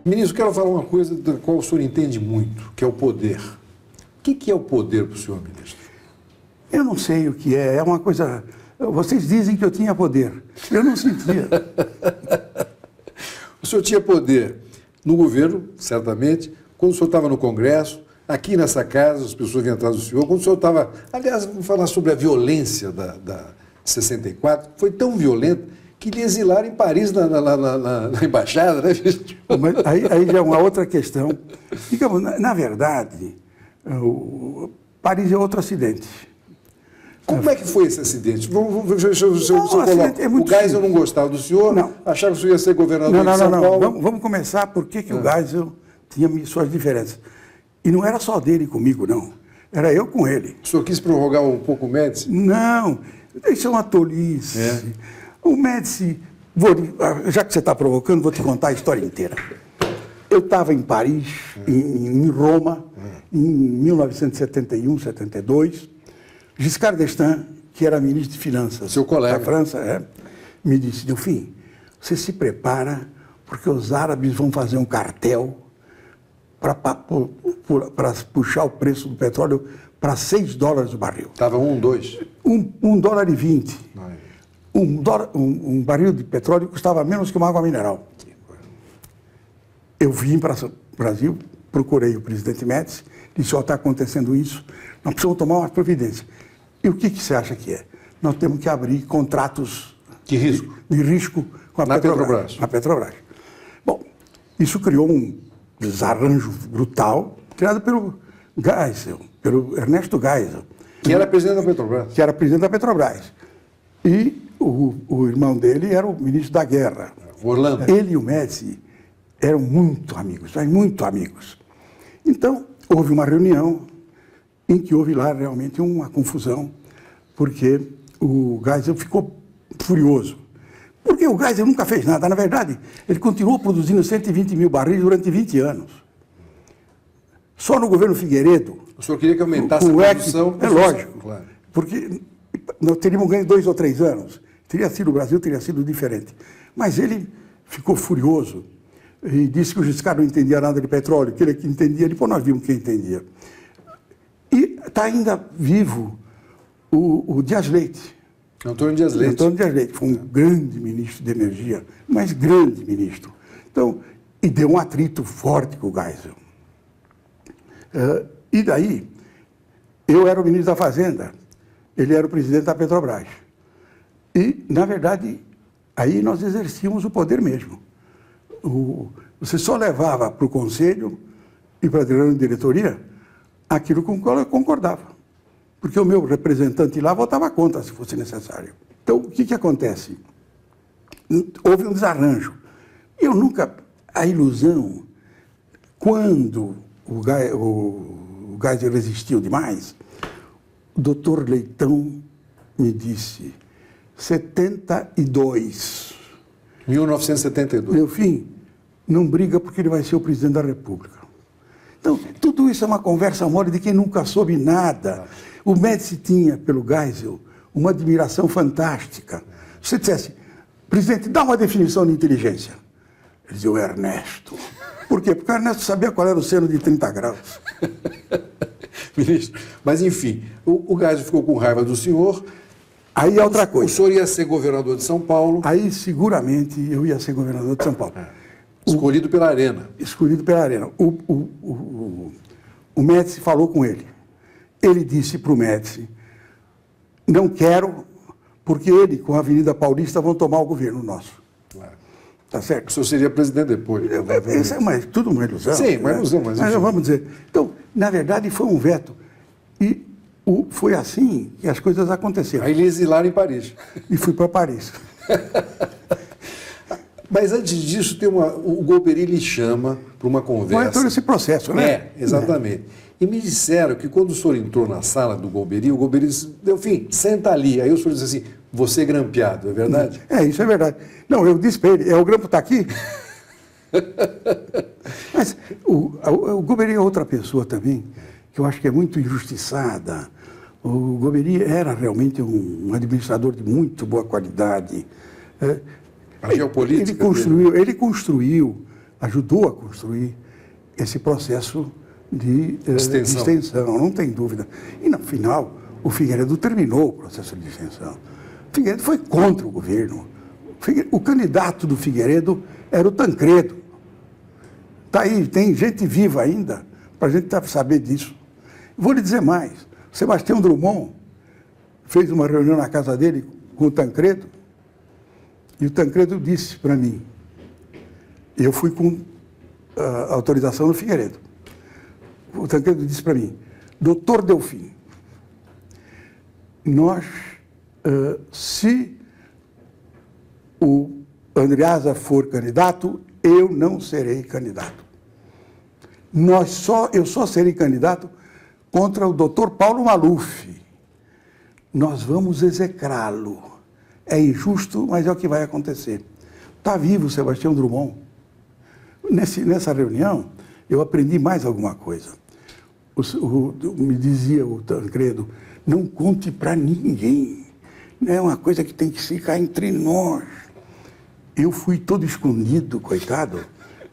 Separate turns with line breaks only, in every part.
Ministro, quero falar uma coisa da qual o senhor entende muito, que é o poder. O que é o poder para o senhor, ministro?
Eu não sei o que é. É uma coisa... Vocês dizem que eu tinha poder. Eu não sentia.
O senhor tinha poder no governo, certamente, quando o senhor estava no Congresso, aqui nessa casa, as pessoas vinham atrás do senhor, quando o senhor estava... Aliás, vamos falar sobre a violência da 64, foi tão violenta que lhe exilaram em Paris, na embaixada, né?
Mas aí já é uma outra questão. Digamos, na verdade, Paris é outro acidente.
Como é que foi esse acidente?
O
Geisel não gostava do senhor?
Não.
Achava que o senhor ia ser governador de São Paulo?
Vamos começar por que o Geisel tinha suas diferenças. E não era só dele comigo, não. Era eu com ele.
O senhor quis prorrogar um pouco o Médici?
Não, isso é uma tolice.
É.
O Médici, já que você está provocando, vou te contar a história inteira. Eu estava em Paris, em Roma, em 1971, 72. Giscard d'Estaing, que era ministro de Finanças
seu colega
da França, me disse, Delfim, você se prepara porque os árabes vão fazer um cartel para puxar o preço do petróleo para $6 o barril.
Estava 2.
$1,20. Um barril de petróleo custava menos que uma água mineral. Eu vim para o Brasil, procurei o presidente Médici, disse, está acontecendo isso, nós precisamos tomar uma providência. E o que você acha que é? Nós temos que abrir contratos
de risco
com a Petrobras. Na Petrobras. Bom, isso criou um desarranjo brutal, criado pelo Geisel, pelo Ernesto Geisel.
Que era presidente da Petrobras.
Que era presidente da Petrobras. E o irmão dele era o ministro da Guerra.
Orlando.
Ele e o Médici eram muito amigos, mas muito amigos. Então, houve uma reunião em que houve lá realmente uma confusão, porque o Geisel ficou furioso. Porque o Geisel nunca fez nada. Na verdade, ele continuou produzindo 120 mil barris durante 20 anos. Só no governo Figueiredo...
O senhor queria que aumentasse a produção?
É lógico.
Claro.
Porque nós teríamos ganho 2 ou 3 anos. O Brasil teria sido diferente. Mas ele ficou furioso e disse que o Giscard não entendia nada de petróleo, que ele que entendia. Depois nós vimos quem entendia. E está ainda vivo o Dias Leite.
Antônio Dias Leite.
Antônio Dias Leite foi um grande ministro de energia, mas grande ministro. Então, e deu um atrito forte com o Geisel. E daí, eu era o ministro da Fazenda, ele era o presidente da Petrobras. E, na verdade, aí nós exercíamos o poder mesmo. Você só levava para o conselho e para a diretoria aquilo com o qual eu concordava. Porque o meu representante lá votava contra, se fosse necessário. Então, o que acontece? Houve um desarranjo. Eu nunca... A ilusão, quando o Geisel resistiu demais, o doutor Leitão me disse, 72.
1972.
Meu filho, não briga porque ele vai ser o presidente da República. Então, tudo isso é uma conversa mole de quem nunca soube nada. O Médici tinha, pelo Geisel, uma admiração fantástica. Se você dissesse, presidente, dá uma definição de inteligência. Ele dizia, o Ernesto. Por quê? Porque o Ernesto sabia qual era o seno de 30 graus.
Ministro, mas enfim, o Geisel ficou com raiva do senhor.
Aí é outra coisa.
O senhor ia ser governador de São Paulo.
Aí, seguramente, eu ia ser governador de São Paulo.
Escolhido pela Arena.
Escolhido pela Arena. O Médici falou com ele. Ele disse para o Médici, não quero, porque ele, com a Avenida Paulista, vão tomar o governo nosso.
Claro.
Tá certo?
O senhor seria presidente depois.
Isso é tudo uma ilusão.
Sim, uma ilusão. Mas
vamos dizer. Então, na verdade, foi um veto. E foi assim que as coisas aconteceram.
Aí ele exilaram em Paris.
E fui para Paris.
Mas antes disso, o Golbery lhe chama para uma conversa.
Não é todo esse processo, né?
Exatamente. E me disseram que quando o senhor entrou na sala do Golbery, o Golbery disse, Delfim, senta ali. Aí o senhor disse assim, você grampeado, é verdade?
Isso é verdade. Não, eu disse para ele, o grampo está aqui? Mas o Golbery é outra pessoa também, que eu acho que é muito injustiçada. O Golbery era realmente um administrador de muito boa qualidade.
A geopolítica
ele construiu ajudou a construir esse processo de extensão, não tem dúvida. E, no final, o Figueiredo terminou o processo de extensão. O Figueiredo foi contra o governo. O candidato do Figueiredo era o Tancredo. Está aí, tem gente viva ainda, para a gente saber disso. Vou lhe dizer mais. Sebastião Drummond fez uma reunião na casa dele com o Tancredo, e o Tancredo disse para mim, eu fui com a autorização do Figueiredo, o Tancredo disse para mim, doutor Delfim, nós, se o Andreasa for candidato, eu não serei candidato. Eu só serei candidato contra o doutor Paulo Maluf. Nós vamos execrá-lo. É injusto, mas é o que vai acontecer. Está vivo o Sebastião Drummond. Nessa reunião, eu aprendi mais alguma coisa. Me dizia o Tancredo, não conte para ninguém. É uma coisa que tem que ficar entre nós. Eu fui todo escondido, coitado,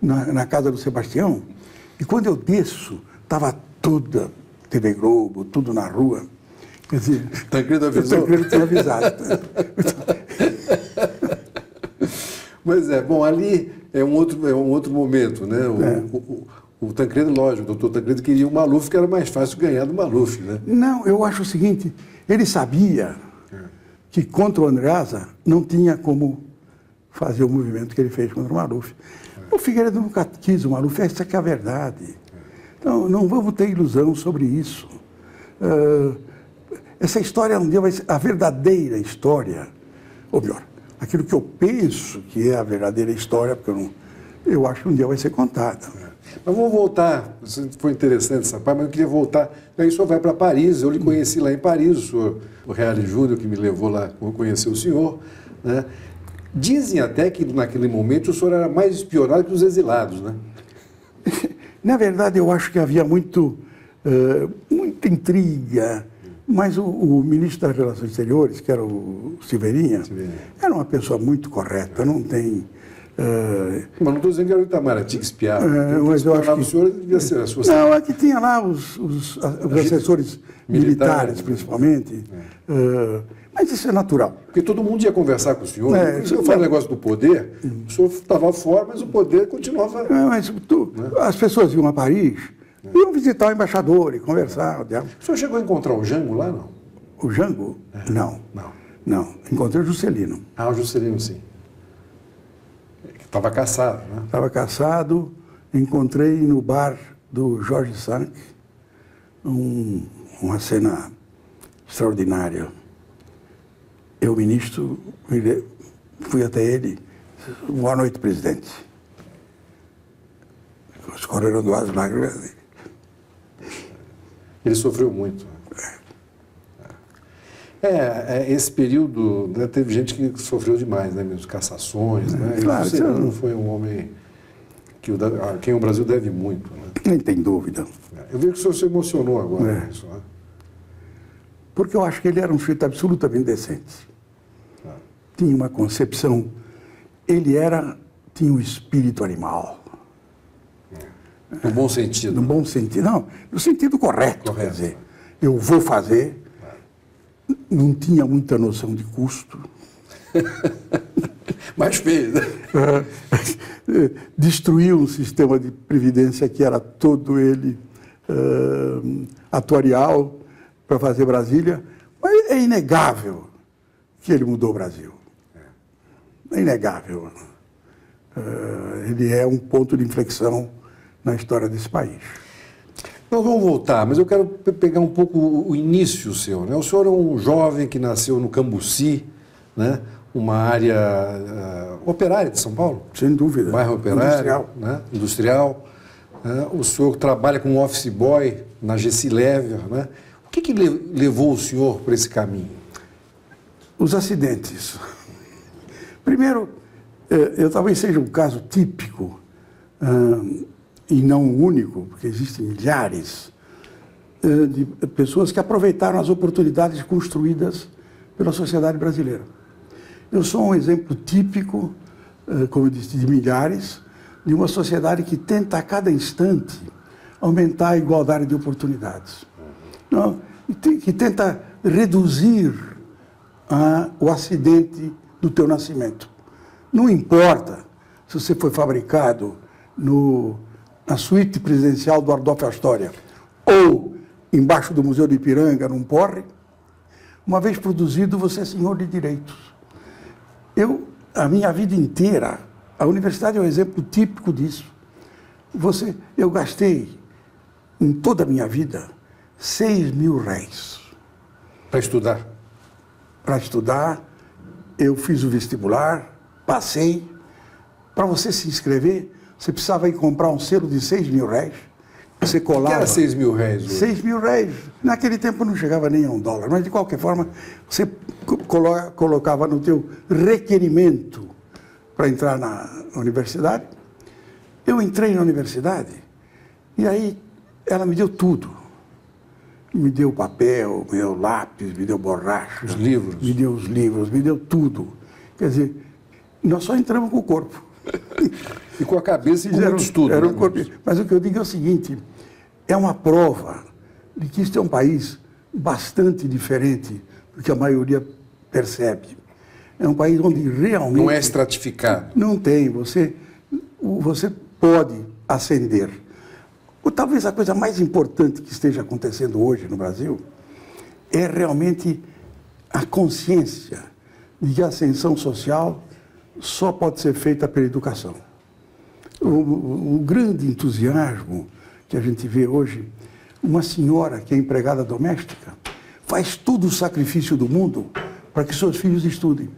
na casa do Sebastião. E quando eu desço, estava toda TV Globo, tudo na rua. Quer dizer,
Tancredo avisou?
O Tancredo tinha avisado.
Mas bom, ali é um outro momento, né? O Tancredo, lógico, o doutor Tancredo queria o Maluf, que era mais fácil ganhar do Maluf, né?
Não, eu acho o seguinte, ele sabia que contra o Andreasa não tinha como fazer o movimento que ele fez contra o Maluf. O Figueiredo nunca quis o Maluf, essa que é a verdade. Então, não vamos ter ilusão sobre isso. Essa história um dia vai ser a verdadeira história, ou melhor, aquilo que eu penso que é a verdadeira história, porque eu acho que um dia vai ser contada.
Mas vamos voltar, foi interessante essa parte, mas eu queria voltar. Aí o senhor vai para Paris, eu lhe conheci lá em Paris, o Reale Júnior que me levou lá conhecer o senhor, né? Dizem até que naquele momento o senhor era mais espionado que os exilados, né?
Na verdade, eu acho que havia muita intriga, mas o ministro das Relações Exteriores, que era o Silveirinha, era uma pessoa muito correta, não tem...
Mas não estou dizendo que era o Itamaraty que espiava.
Mas eu acho que...
o senhor devia ser a sua...
Não, é que tinha lá os assessores militares, principalmente. Mas isso é natural.
Porque todo mundo ia conversar com o senhor. O senhor fala o negócio do poder, o senhor estava fora, mas o poder continuava...
As pessoas iam a Paris, iam visitar o embaixador e conversar.
O senhor chegou a encontrar o Jango lá, não?
O Jango? Não. Encontrei o Juscelino.
Ah, o Juscelino, sim. Estava caçado, né?
Estava caçado. Encontrei no bar do Jorge Sank uma cena extraordinária. Eu, ministro, fui até ele. Boa noite, presidente. Escorreram duas lágrimas.
Ele sofreu muito. Esse período, né, teve gente que sofreu demais, né, mesmo cassações, né?
Claro,
você não foi um homem a quem o Brasil deve muito, né?
Nem tem dúvida.
Eu vi que o senhor se emocionou agora com isso, né?
Porque eu acho que ele era um sujeito absolutamente decente. Tinha uma concepção, tinha um espírito animal.
No bom sentido.
No bom sentido, não, no sentido correto. Quer dizer, eu vou fazer, não tinha muita noção de custo.
Mas fez, né?
Destruiu um sistema de previdência que era todo ele atuarial para fazer Brasília, mas é inegável que ele mudou o Brasil. É inegável. Ele é um ponto de inflexão na história desse país.
Nós vamos voltar, mas eu quero pegar um pouco o início seu, né? O senhor é um jovem que nasceu no Cambuci, né? Uma área operária de São Paulo?
Sem dúvida.
Bairro operário, industrial. Né? Industrial. O senhor trabalha como office boy na Gessi Lever, né? O que levou o senhor para esse caminho?
Os acidentes. Primeiro, eu talvez seja um caso típico, e não único, porque existem milhares de pessoas que aproveitaram as oportunidades construídas pela sociedade brasileira. Eu sou um exemplo típico, como eu disse, de milhares, de uma sociedade que tenta a cada instante aumentar a igualdade de oportunidades. Não, que tenta reduzir o acidente do teu nascimento. Não importa se você foi fabricado na suíte presidencial do Ardolfo Astoria ou embaixo do Museu do Ipiranga, num porre. Uma vez produzido, você é senhor de direitos. A minha vida inteira, a universidade é um exemplo típico disso. Eu gastei, em toda a minha vida, 6 mil réis.
Para estudar?
Para estudar, eu fiz o vestibular, passei. Para você se inscrever, você precisava ir comprar um selo de 6 mil réis. Você colava.
O que era 6 mil réis? Hoje?
6 mil réis. Naquele tempo não chegava nem a $1, mas de qualquer forma, você colocava no teu requerimento para entrar na universidade. Eu entrei na universidade e aí ela me deu tudo. Me deu papel, me deu lápis, me deu borracha.
Os livros.
Me deu os livros, me deu tudo. Quer dizer, nós só entramos com o corpo.
E com a cabeça e com muito estudo.
Era um corpo. Mas o que eu digo é o seguinte, é uma prova de que este é um país bastante diferente do que a maioria percebe. É um país onde realmente...
Não é estratificado.
Não tem. Você pode ascender. Ou talvez a coisa mais importante que esteja acontecendo hoje no Brasil é realmente a consciência de que a ascensão social só pode ser feita pela educação. O grande entusiasmo que a gente vê hoje, uma senhora que é empregada doméstica faz todo o sacrifício do mundo para que seus filhos estudem.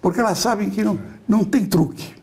Porque elas sabem que não tem truque.